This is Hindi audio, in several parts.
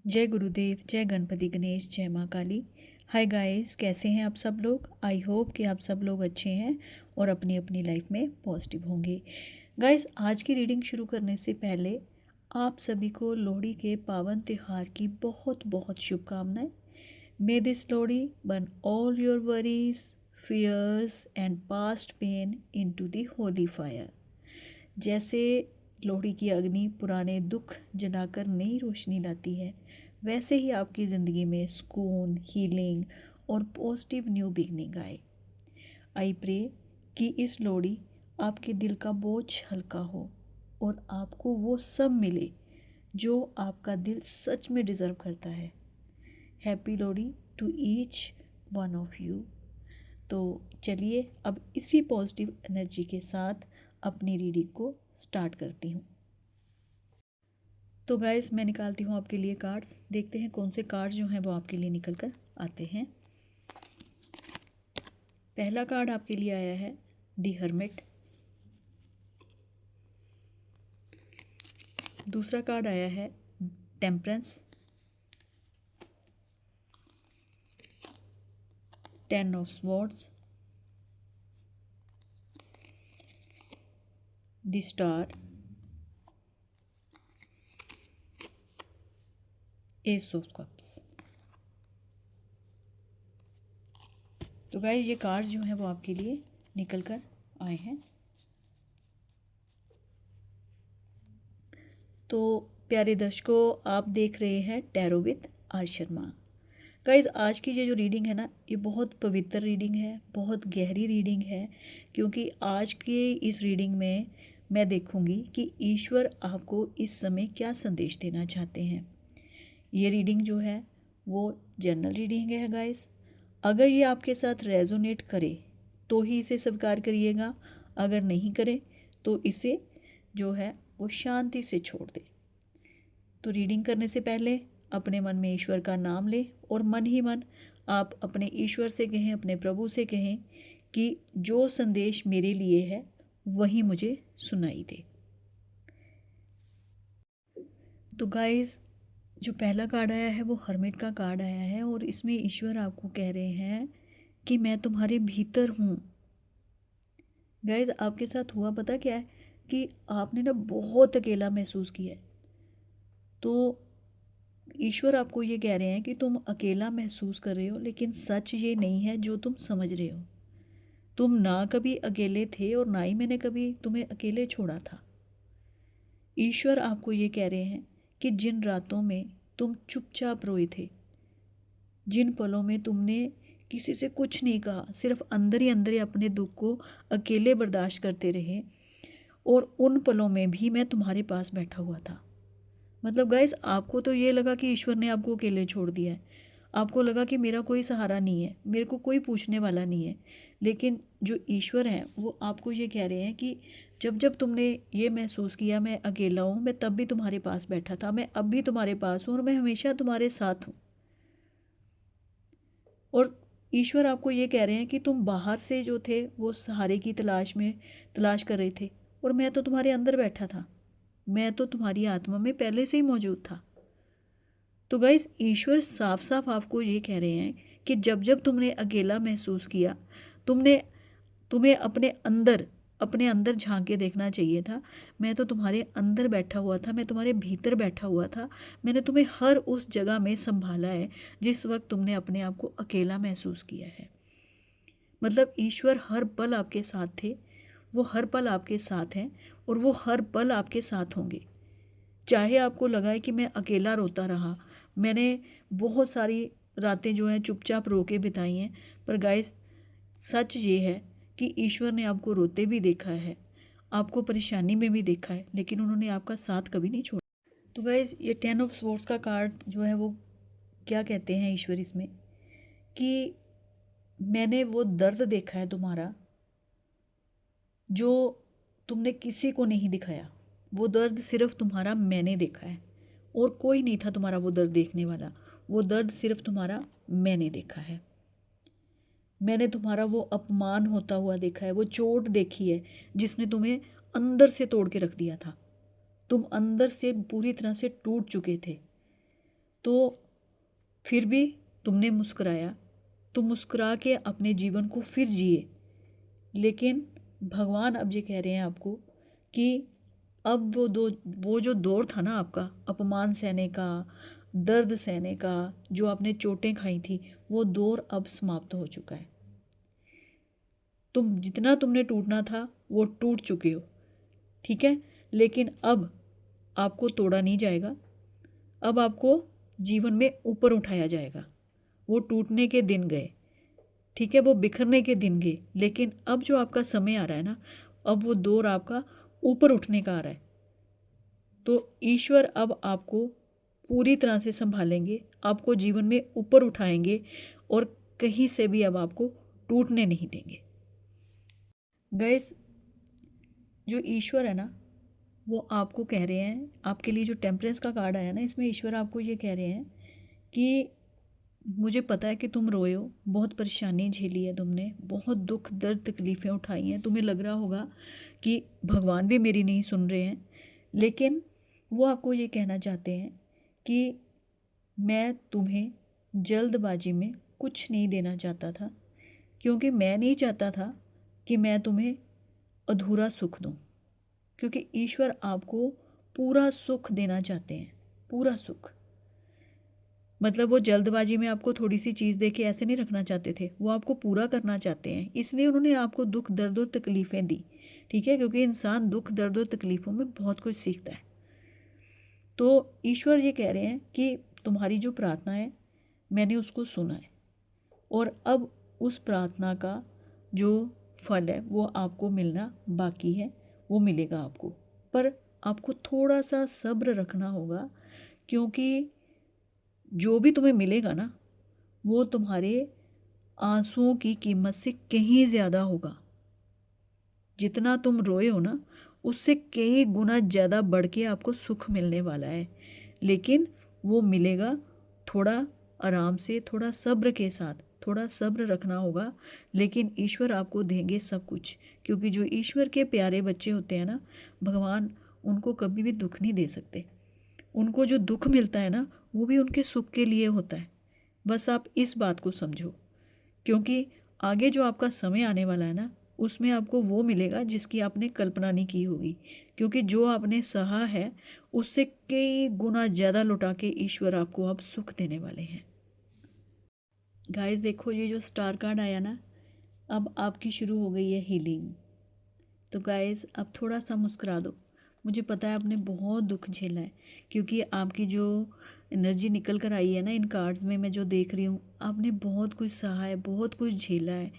जय गुरुदेव, जय गणपति गणेश, जय माँ काली। हाय गाइस, कैसे हैं आप सब लोग। आई होप कि आप सब लोग अच्छे हैं और अपनी अपनी लाइफ में पॉजिटिव होंगे। गाइस, आज की रीडिंग शुरू करने से पहले आप सभी को लोहड़ी के पावन त्यौहार की बहुत बहुत शुभकामनाएं। May this Lohri burn all your worries, fears and past pain into the holy fire. जैसे लोहड़ी की अग्नि पुराने दुख जलाकर नई रोशनी लाती है, वैसे ही आपकी ज़िंदगी में सुकून, हीलिंग और पॉजिटिव न्यू बिगनिंग आए। आई प्रे कि इस लोहड़ी आपके दिल का बोझ हल्का हो और आपको वो सब मिले जो आपका दिल सच में डिज़र्व करता है। Happy Lohri to each one of you. तो चलिए अब इसी पॉजिटिव एनर्जी के साथ अपनी रीडिंग को स्टार्ट करती हूँ। तो गाइस, मैं निकालती हूँ आपके लिए कार्ड्स। देखते हैं कौन से कार्ड्स जो हैं वो आपके लिए निकल कर आते हैं। पहला कार्ड आपके लिए आया है दी हर्मिट। दूसरा कार्ड आया है temperance. 10 of swords, the star, S of cups. तो गाइस, ये कार्ड्स जो हैं वो आपके लिए निकल कर आए हैं। तो प्यारे दर्शकों, आप देख रहे हैं tarot with R Sharma. Guys, आज की ये जो रीडिंग है ना, ये बहुत पवित्र रीडिंग है, बहुत गहरी रीडिंग है। क्योंकि आज के इस रीडिंग में मैं देखूंगी कि ईश्वर आपको इस समय क्या संदेश देना चाहते हैं। ये रीडिंग जो है वो जनरल रीडिंग है गाइज। अगर ये आपके साथ रेजोनेट करे तो ही इसे स्वीकार करिएगा, अगर नहीं करे तो इसे जो है वो शांति से छोड़ दे। तो रीडिंग करने से पहले अपने मन में ईश्वर का नाम लें और मन ही मन आप अपने ईश्वर से कहें, अपने प्रभु से कहें कि जो संदेश मेरे लिए है वही मुझे सुनाई दे। तो गाइस, जो पहला कार्ड आया है वो हर्मिट का कार्ड आया है और इसमें ईश्वर आपको कह रहे हैं कि मैं तुम्हारे भीतर हूँ। गाइस, आपके साथ हुआ पता क्या है कि आपने ना बहुत अकेला महसूस किया है। तो ईश्वर आपको ये कह रहे हैं कि तुम अकेला महसूस कर रहे हो, लेकिन सच ये नहीं है जो तुम समझ रहे हो। तुम ना कभी अकेले थे और ना ही मैंने कभी तुम्हें अकेले छोड़ा था। ईश्वर आपको ये कह रहे हैं कि जिन रातों में तुम चुपचाप रोए थे, जिन पलों में तुमने किसी से कुछ नहीं कहा, सिर्फ अंदर ही अपने दुख को अकेले बर्दाश्त करते रहे, और उन पलों में भी मैं तुम्हारे पास बैठा हुआ था। मतलब गाइस, आपको तो ये लगा कि ईश्वर ने आपको अकेले छोड़ दिया है। आपको लगा कि मेरा कोई सहारा नहीं है, मेरे को कोई पूछने वाला नहीं है। लेकिन जो ईश्वर हैं वो आपको ये कह रहे हैं कि जब जब तुमने ये महसूस किया मैं अकेला हूँ, मैं तब भी तुम्हारे पास बैठा था, मैं अब भी तुम्हारे पास हूँ और मैं हमेशा तुम्हारे साथ हूँ। और ईश्वर आपको ये कह रहे हैं कि तुम बाहर से जो थे वो सहारे की तलाश कर रहे थे, और मैं तो तुम्हारे अंदर बैठा था। मैं तो तुम्हारी आत्मा में पहले से ही मौजूद था। तो गाइस, ईश्वर साफ साफ आपको ये कह रहे हैं कि जब जब तुमने अकेला महसूस किया, तुमने तुम्हें अपने अंदर झांक के देखना चाहिए था। मैं तो तुम्हारे अंदर बैठा हुआ था, मैं तुम्हारे भीतर बैठा हुआ था। मैंने तुम्हें हर उस जगह में संभाला है जिस वक्त तुमने अपने आप को अकेला महसूस किया है। मतलब ईश्वर हर पल आपके साथ थे, वो हर पल आपके साथ हैं और वो हर पल आपके साथ होंगे। चाहे आपको लगा है कि मैं अकेला रोता रहा, मैंने बहुत सारी रातें जो हैं चुपचाप रो के बिताई हैं, पर गाइस, सच ये है कि ईश्वर ने आपको रोते भी देखा है, आपको परेशानी में भी देखा है, लेकिन उन्होंने आपका साथ कभी नहीं छोड़ा। तो गाइस, ये 10 ऑफ स्वॉर्ड्स का कार्ड जो है वो क्या कहते हैं ईश्वर इसमें, कि मैंने वो दर्द देखा है तुम्हारा जो तुमने किसी को नहीं दिखाया। वो दर्द सिर्फ तुम्हारा मैंने देखा है, और कोई नहीं था तुम्हारा वो दर्द देखने वाला। वो दर्द सिर्फ तुम्हारा मैंने देखा है। मैंने तुम्हारा वो अपमान होता हुआ देखा है, वो चोट देखी है जिसने तुम्हें अंदर से तोड़ के रख दिया था। तुम अंदर से पूरी तरह से टूट चुके थे। तो फिर भी तुमने मुस्कुराया, तुम मुस्कुरा के अपने जीवन को फिर जिए। लेकिन भगवान अब ये कह रहे हैं आपको कि अब वो जो दौर था ना आपका अपमान सहने का, दर्द सहने का, जो आपने चोटें खाई थी, वो दौर अब समाप्त हो चुका है। जितना तुमने टूटना था वो टूट चुके हो, ठीक है। लेकिन अब आपको तोड़ा नहीं जाएगा, अब आपको जीवन में ऊपर उठाया जाएगा। वो टूटने के दिन गए, ठीक है, वो बिखरने के दिन गए, लेकिन अब जो आपका समय आ रहा है ना, अब वो दौर आपका ऊपर उठने का आ रहा है। तो ईश्वर अब आपको पूरी तरह से संभालेंगे, आपको जीवन में ऊपर उठाएंगे और कहीं से भी अब आपको टूटने नहीं देंगे। गाइस, जो ईश्वर है ना, वो आपको कह रहे हैं, आपके लिए जो टेम्परेंस का कार्ड आया ना, इसमें ईश्वर आपको ये कह रहे हैं कि मुझे पता है कि तुम रोए हो, बहुत परेशानी झेली है तुमने, बहुत दुख दर्द तकलीफ़ें उठाई हैं, तुम्हें लग रहा होगा कि भगवान भी मेरी नहीं सुन रहे हैं। लेकिन वो आपको ये कहना चाहते हैं कि मैं तुम्हें जल्दबाजी में कुछ नहीं देना चाहता था, क्योंकि मैं नहीं चाहता था कि मैं तुम्हें अधूरा सुख दूं, क्योंकि ईश्वर आपको पूरा सुख देना चाहते हैं, पूरा सुख। मतलब वो जल्दबाजी में आपको थोड़ी सी चीज़ दे के ऐसे नहीं रखना चाहते थे, वो आपको पूरा करना चाहते हैं, इसलिए उन्होंने आपको दुख दर्द और तकलीफ़ें दी, ठीक है, क्योंकि इंसान दुख दर्द और तकलीफ़ों में बहुत कुछ सीखता है। तो ईश्वर ये कह रहे हैं कि तुम्हारी जो प्रार्थना है मैंने उसको सुना है, और अब उस प्रार्थना का जो फल है वो आपको मिलना बाकी है, वो मिलेगा आपको। पर आपको थोड़ा सा सब्र रखना होगा, क्योंकि जो भी तुम्हें मिलेगा ना, वो तुम्हारे आंसुओं की कीमत से कहीं ज़्यादा होगा। जितना तुम रोए हो ना, उससे कई गुना ज़्यादा बढ़ के आपको सुख मिलने वाला है। लेकिन वो मिलेगा थोड़ा आराम से, थोड़ा सब्र के साथ, थोड़ा सब्र रखना होगा। लेकिन ईश्वर आपको देंगे सब कुछ, क्योंकि जो ईश्वर के प्यारे बच्चे होते हैं ना, भगवान उनको कभी भी दुख नहीं दे सकते। उनको जो दुख मिलता है ना, वो भी उनके सुख के लिए होता है। बस आप इस बात को समझो, क्योंकि आगे जो आपका समय आने वाला है ना, उसमें आपको वो मिलेगा जिसकी आपने कल्पना नहीं की होगी, क्योंकि जो आपने सहा है उससे कई गुना ज़्यादा लौटा के ईश्वर आपको अब सुख देने वाले हैं। गाइस देखो, ये जो स्टार कार्ड आया ना, अब आपकी शुरू हो गई है हीलिंग। तो गाइस अब थोड़ा सा मुस्कुरा दो। मुझे पता है आपने बहुत दुख झेला है, क्योंकि आपकी जो एनर्जी निकल कर आई है ना इन कार्ड्स में, मैं जो देख रही हूँ, आपने बहुत कुछ सहा है, बहुत कुछ झेला है।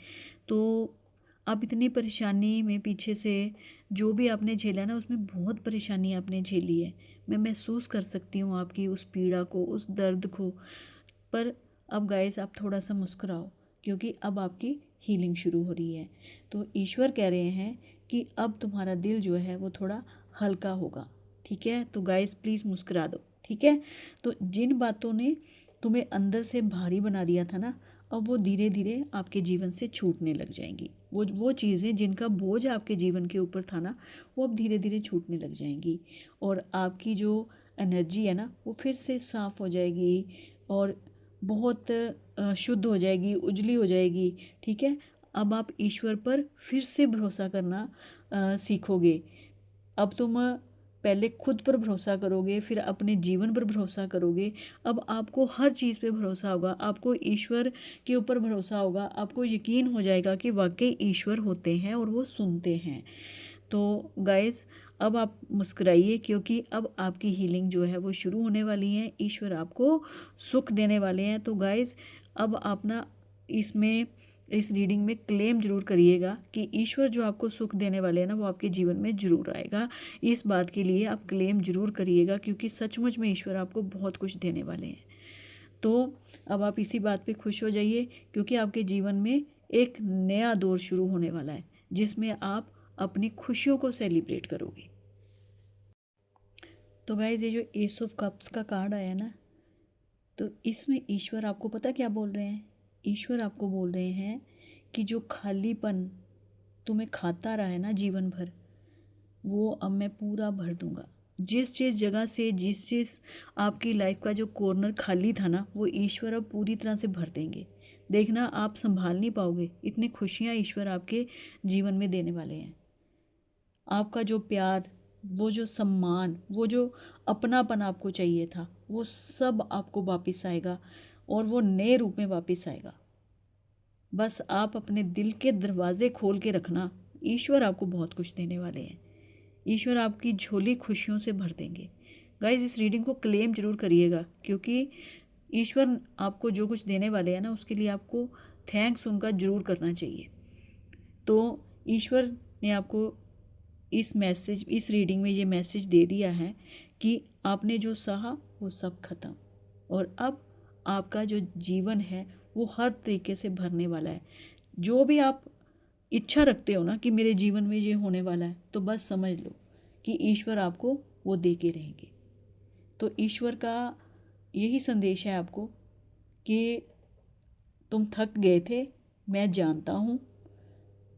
तो आप इतनी परेशानी में पीछे से जो भी आपने झेला है ना, उसमें बहुत परेशानी आपने झेली है। मैं महसूस कर सकती हूँ आपकी उस पीड़ा को, उस दर्द को। पर अब गाइस आप थोड़ा सा मुस्कुराओ, क्योंकि अब आपकी हीलिंग शुरू हो रही है। तो ईश्वर कह रहे हैं कि अब तुम्हारा दिल जो है वो थोड़ा हल्का होगा, ठीक है। तो गाइस प्लीज़ मुस्कुरा दो, ठीक है। तो जिन बातों ने तुम्हें अंदर से भारी बना दिया था ना, अब वो धीरे धीरे आपके जीवन से छूटने लग जाएंगी। वो चीज़ें जिनका बोझ आपके जीवन के ऊपर था ना, वो अब धीरे धीरे छूटने लग जाएंगी, और आपकी जो एनर्जी है ना, वो फिर से साफ़ हो जाएगी और बहुत शुद्ध हो जाएगी, उजली हो जाएगी, ठीक है। अब आप ईश्वर पर फिर से भरोसा करना सीखोगे। अब तुम पहले खुद पर भरोसा करोगे, फिर अपने जीवन पर भरोसा करोगे। अब आपको हर चीज़ पे भरोसा होगा, आपको ईश्वर के ऊपर भरोसा होगा, आपको यकीन हो जाएगा कि वाकई ईश्वर होते हैं और वो सुनते हैं। तो गाइस अब आप मुस्कुराइए, क्योंकि अब आपकी हीलिंग जो है वो शुरू होने वाली है, ईश्वर आपको सुख देने वाले हैं। तो गाइस अब आप ना इसमें इस रीडिंग में क्लेम जरूर करिएगा कि ईश्वर जो आपको सुख देने वाले हैं ना, वो आपके जीवन में ज़रूर आएगा। इस बात के लिए आप क्लेम जरूर करिएगा, क्योंकि सचमुच में ईश्वर आपको बहुत कुछ देने वाले हैं। तो अब आप इसी बात पे खुश हो जाइए, क्योंकि आपके जीवन में एक नया दौर शुरू होने वाला है, जिसमें आप अपनी खुशियों को सेलिब्रेट करोगे। तो गाइस ये जो एस ऑफ कप्स का कार्ड आया ना, तो इसमें ईश्वर आपको पता क्या बोल रहे हैं? ईश्वर आपको बोल रहे हैं कि जो खालीपन तुम्हें खाता रहा है ना जीवन भर, वो अब मैं पूरा भर दूंगा। जिस जगह से जिस आपकी लाइफ का जो कॉर्नर खाली था ना, वो ईश्वर अब पूरी तरह से भर देंगे। देखना, आप संभाल नहीं पाओगे, इतनी खुशियाँ ईश्वर आपके जीवन में देने वाले हैं। आपका जो प्यार, वो जो सम्मान, वो जो अपनापन आपको चाहिए था, वो सब आपको वापस आएगा और वो नए रूप में वापस आएगा। बस आप अपने दिल के दरवाजे खोल के रखना, ईश्वर आपको बहुत कुछ देने वाले हैं। ईश्वर आपकी झोली खुशियों से भर देंगे। गाइस, इस रीडिंग को क्लेम जरूर करिएगा, क्योंकि ईश्वर आपको जो कुछ देने वाले हैं ना, उसके लिए आपको थैंक्स उनका जरूर करना चाहिए। तो ईश्वर ने आपको इस रीडिंग में ये मैसेज दे दिया है कि आपने जो सहा वो सब खत्म, और अब आपका जो जीवन है वो हर तरीके से भरने वाला है। जो भी आप इच्छा रखते हो ना कि मेरे जीवन में ये होने वाला है, तो बस समझ लो कि ईश्वर आपको वो दे के रहेंगे। तो ईश्वर का यही संदेश है आपको कि तुम थक गए थे, मैं जानता हूँ,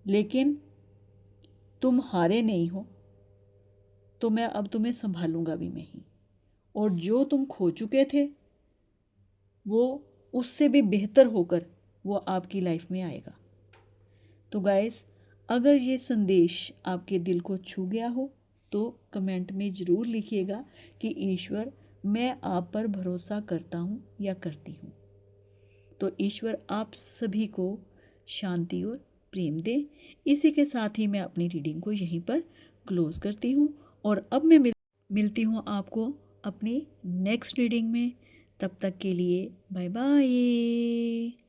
लेकिन तुम हारे नहीं हो, तो मैं अब तुम्हें संभालूंगा भी मैं ही। और जो तुम खो चुके थे, वो उससे भी बेहतर होकर वो आपकी लाइफ में आएगा। तो गाइस, अगर ये संदेश आपके दिल को छू गया हो तो कमेंट में ज़रूर लिखिएगा कि ईश्वर, मैं आप पर भरोसा करता हूँ या करती हूँ। तो ईश्वर आप सभी को शांति और प्रेम दे। इसी के साथ ही मैं अपनी रीडिंग को यहीं पर क्लोज़ करती हूँ, और अब मैं मिलती हूँ आपको अपनी नेक्स्ट रीडिंग में। तब तक के लिए बाय बाय।